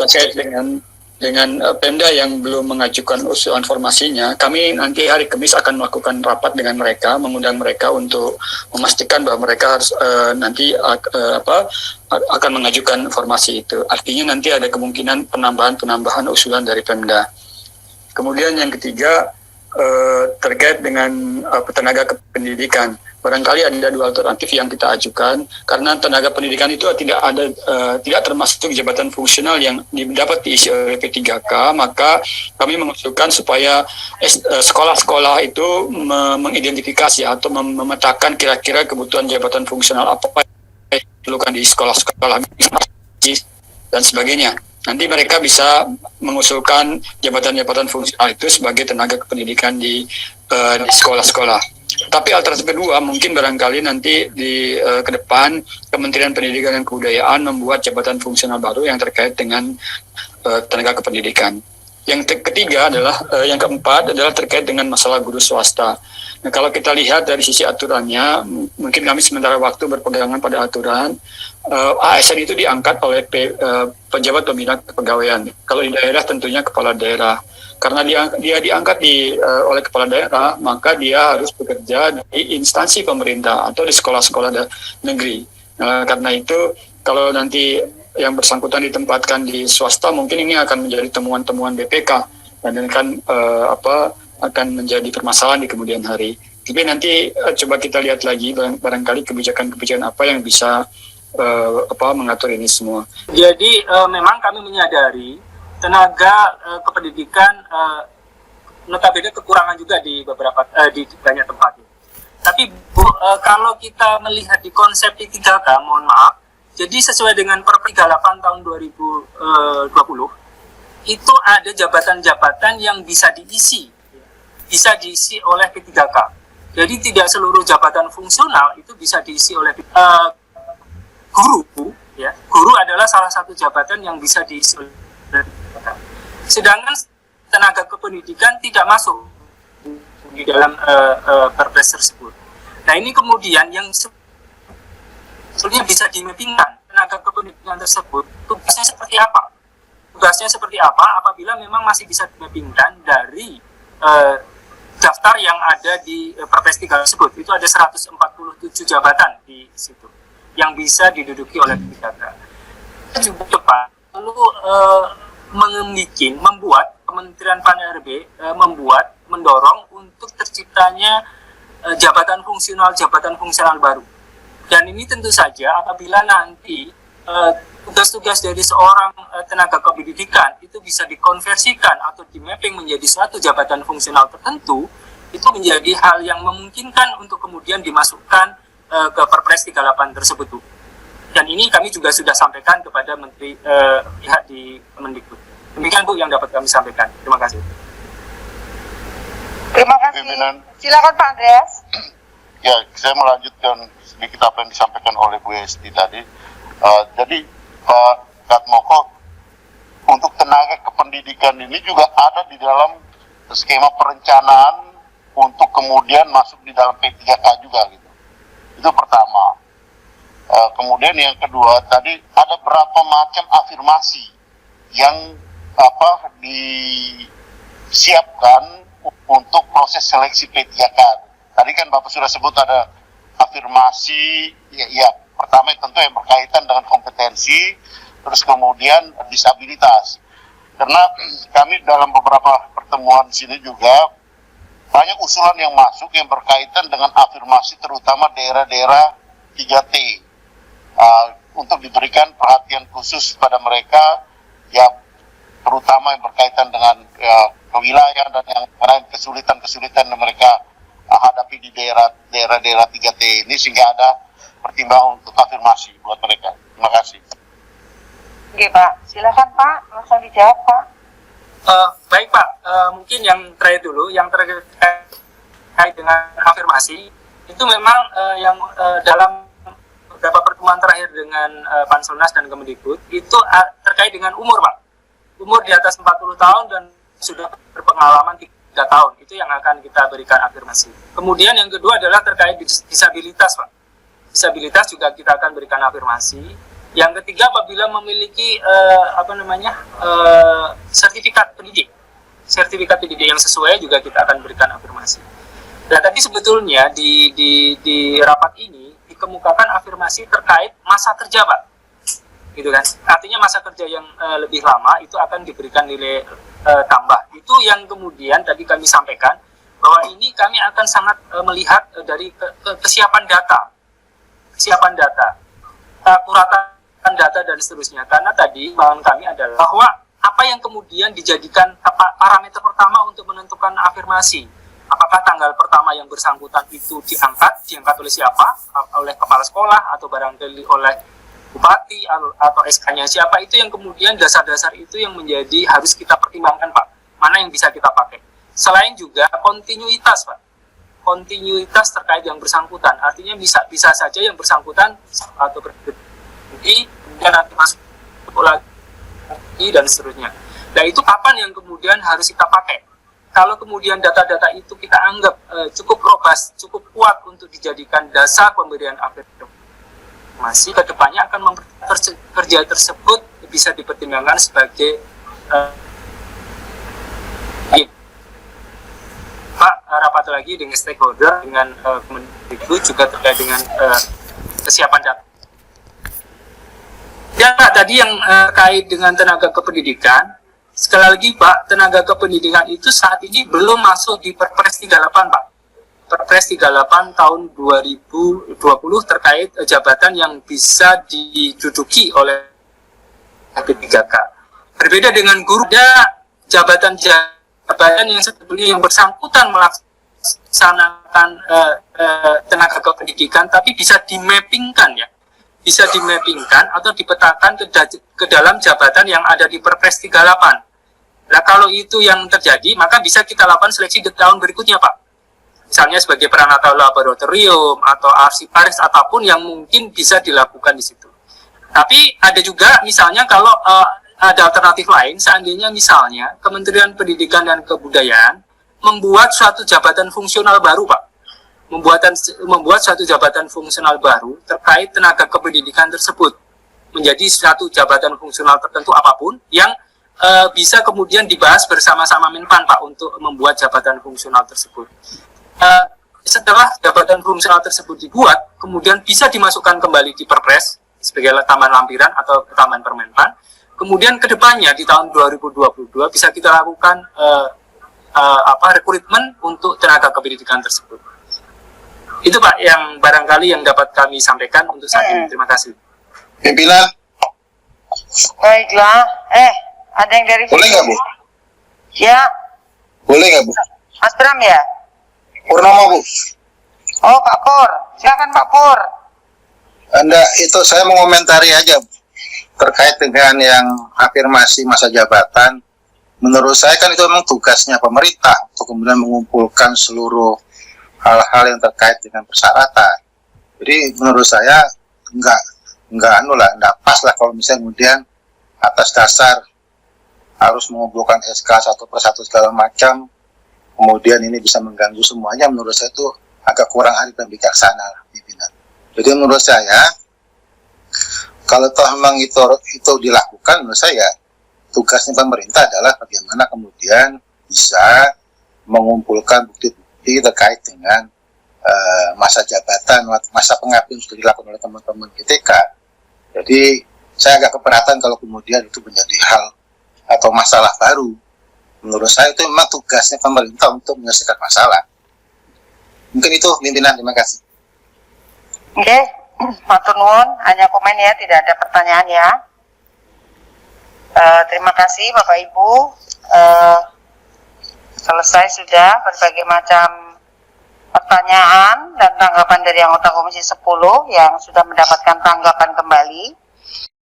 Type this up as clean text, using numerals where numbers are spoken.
terkait dengan Pemda yang belum mengajukan usulan formasinya, kami nanti hari Kamis akan melakukan rapat dengan mereka, mengundang mereka untuk memastikan bahwa mereka harus nanti akan mengajukan formasi itu. Artinya nanti ada kemungkinan penambahan usulan dari Pemda. Kemudian yang ketiga terkait dengan tenaga kependidikan. Barangkali ada dua alternatif yang kita ajukan, karena tenaga pendidikan itu tidak termasuk jabatan fungsional yang dapat diisi oleh P3K, maka kami mengusulkan supaya sekolah-sekolah itu mengidentifikasi atau memetakan kira-kira kebutuhan jabatan fungsional apa yang diperlukan di sekolah-sekolah dan sebagainya. Nanti mereka bisa mengusulkan jabatan-jabatan fungsional itu sebagai tenaga kependidikan di sekolah-sekolah. Tapi alternatif kedua, mungkin barangkali nanti ke depan Kementerian Pendidikan dan Kebudayaan membuat jabatan fungsional baru yang terkait dengan tenaga kependidikan. Yang ketiga adalah, yang keempat adalah terkait dengan masalah guru swasta. Nah, kalau kita lihat dari sisi aturannya, mungkin kami sementara waktu berpegangan pada aturan, ASN itu diangkat oleh pejabat pembina kepegawaian. Kalau di daerah tentunya kepala daerah. Karena dia diangkat oleh kepala daerah, maka dia harus bekerja di instansi pemerintah atau di sekolah-sekolah negeri. Nah, karena itu, kalau nanti yang bersangkutan ditempatkan di swasta, mungkin ini akan menjadi temuan-temuan BPK dan akan menjadi permasalahan di kemudian hari. Tapi nanti coba kita lihat lagi, barangkali kebijakan-kebijakan apa yang bisa mengatur ini semua. Jadi memang kami menyadari tenaga kependidikan notabene kekurangan juga di di banyak tempat. Tapi Bu, kalau kita melihat di konsep P3K, mohon maaf, jadi sesuai dengan Perpres 38 tahun 2020 itu ada jabatan-jabatan yang bisa diisi oleh P3K. Jadi tidak seluruh jabatan fungsional itu bisa diisi oleh guru, ya. Guru adalah salah satu jabatan yang bisa diisi oleh sedangkan tenaga kependidikan tidak masuk di dalam Perpres tersebut. Nah, ini kemudian yang sebetulnya bisa dimappingkan tenaga kependidikan tersebut tugasnya seperti apa? Tugasnya seperti apa apabila memang masih bisa dimappingkan dari daftar yang ada di Perpres 3 tersebut. Itu ada 147 jabatan di situ yang bisa diduduki oleh P3K. Juga depan lalu membuat Kementerian Pan-RB mendorong untuk terciptanya jabatan fungsional baru. Dan ini tentu saja apabila nanti tugas-tugas dari seorang tenaga kependidikan itu bisa dikonversikan atau dimapping menjadi suatu jabatan fungsional tertentu, itu menjadi hal yang memungkinkan untuk kemudian dimasukkan ke Perpres 38 tersebut, Bu. Dan ini kami juga sudah sampaikan kepada Menteri pihak di Kemendikbud. Demikian, Bu, yang dapat kami sampaikan. Terima kasih. Terima kasih. Silakan Pak Andreas. Ya, saya melanjutkan sedikit apa yang disampaikan oleh Bu Esti tadi. Jadi Pak Katmoko, untuk tenaga kependidikan ini juga ada di dalam skema perencanaan untuk kemudian masuk di dalam P3K juga gitu. Itu pertama. Kemudian yang kedua, tadi ada berapa macam afirmasi yang disiapkan untuk proses seleksi P3K. Tadi kan Bapak sudah sebut ada afirmasi, ya pertama tentu yang berkaitan dengan kompetensi, terus kemudian disabilitas. Karena kami dalam beberapa pertemuan sini juga banyak usulan yang masuk yang berkaitan dengan afirmasi, terutama daerah-daerah 3T, untuk diberikan perhatian khusus pada mereka, ya terutama yang berkaitan dengan kewilayahan dan yang lain kesulitan-kesulitan yang mereka hadapi di daerah-daerah 3T ini, sehingga ada pertimbangan untuk afirmasi buat mereka. Terima kasih. Oke Pak, silakan Pak, langsung dijawab Pak. Baik Pak, mungkin yang terakhir dulu, yang terkait dengan afirmasi, itu memang yang dalam beberapa pertemuan terakhir dengan Panselnas dan Kemendikbud, itu terkait dengan umur Pak. Umur di atas 40 tahun dan sudah berpengalaman 3 tahun, itu yang akan kita berikan afirmasi. Kemudian yang kedua adalah terkait disabilitas Pak. Disabilitas juga kita akan berikan afirmasi. Yang ketiga, apabila memiliki sertifikat pendidik yang sesuai juga kita akan berikan afirmasi. Nah, tadi sebetulnya di rapat ini dikemukakan afirmasi terkait masa kerja, Pak, gitu kan? Artinya masa kerja yang lebih lama itu akan diberikan nilai tambah. Itu yang kemudian tadi kami sampaikan bahwa ini kami akan sangat melihat dari kesiapan data, akuratan data dan seterusnya. Karena tadi bahan kami adalah bahwa apa yang kemudian dijadikan parameter pertama untuk menentukan afirmasi. Apakah tanggal pertama yang bersangkutan itu diangkat oleh siapa? Oleh kepala sekolah atau barangkali oleh bupati atau SK-nya siapa? Itu yang kemudian dasar-dasar itu yang menjadi harus kita pertimbangkan, Pak. Mana yang bisa kita pakai? Selain juga kontinuitas, Pak. Kontinuitas terkait yang bersangkutan. Artinya bisa saja yang bersangkutan atau berhenti dan nanti masuk lagi dan seterusnya. Nah, itu kapan yang kemudian harus kita pakai? Kalau kemudian data-data itu kita anggap cukup robust, cukup kuat untuk dijadikan dasar pemberian afirmasi, kedepannya akan kerja tersebut bisa dipertimbangkan sebagai Pak, rapat lagi dengan stakeholder, dengan Kemendikbud juga terkait dengan kesiapan data. Ya, Pak, tadi yang kait dengan tenaga kependidikan, sekali lagi, Pak, tenaga kependidikan itu saat ini belum masuk di Perpres 38, Pak. Perpres 38 tahun 2020 terkait jabatan yang bisa diduduki oleh P3K. Berbeda dengan guru, ada jabatan yang sebetulnya yang bersangkutan melaksanakan tenaga kependidikan, tapi bisa dimappingkan, ya. Bisa dimappingkan atau dipetakan ke dalam jabatan yang ada di Perpres 38. Nah, kalau itu yang terjadi, maka bisa kita lakukan seleksi di tahun berikutnya, Pak. Misalnya sebagai peranata laboratorium atau arsiparis apapun yang mungkin bisa dilakukan di situ. Tapi ada juga misalnya kalau ada alternatif lain, seandainya misalnya Kementerian Pendidikan dan Kebudayaan membuat suatu jabatan fungsional baru, Pak. Membuat suatu jabatan fungsional baru terkait tenaga kependidikan tersebut menjadi suatu jabatan fungsional tertentu apapun yang bisa kemudian dibahas bersama-sama Menpan, Pak, untuk membuat jabatan fungsional tersebut. Setelah jabatan fungsional tersebut dibuat, kemudian bisa dimasukkan kembali di Perpres sebagai taman lampiran atau taman Permenpan. Kemudian kedepannya di tahun 2022 bisa kita lakukan rekrutmen untuk tenaga kependidikan tersebut. Itu, Pak, yang barangkali yang dapat kami sampaikan untuk saat ini. Terima kasih. Pimpinan. Baiklah. Ada yang dari Boleh nggak, Bu? Ya. Boleh nggak, Bu? Mas Bram ya? Purnama, Bu. Oh, Pak Pur. Silakan, Pak Pur. Itu saya mau komentari aja terkait dengan yang afirmasi masa jabatan. Menurut saya kan itu memang tugasnya pemerintah untuk kemudian mengumpulkan seluruh hal-hal yang terkait dengan persyaratan. Jadi menurut saya enggak pas lah kalau misalnya kemudian atas dasar harus mengumpulkan SK satu persatu segala macam, kemudian ini bisa mengganggu semuanya. Menurut saya itu agak kurang arif dan bijaksana, pimpinan. Jadi menurut saya kalau toh memang itu dilakukan, menurut saya tugasnya pemerintah adalah bagaimana kemudian bisa mengumpulkan bukti-bukti terkait dengan masa jabatan, masa pengabdian sudah dilakukan oleh teman-teman PTK. Jadi saya agak keberatan kalau kemudian itu menjadi hal atau masalah baru. Menurut saya itu memang tugasnya pemerintah untuk menyelesaikan masalah. Mungkin itu, pimpinan. Terima kasih. Oke, matur nuwun. Hanya komen ya, tidak ada pertanyaan ya. Terima kasih Bapak Ibu. Selesai sudah berbagai macam pertanyaan dan tanggapan dari anggota Komisi 10 yang sudah mendapatkan tanggapan kembali.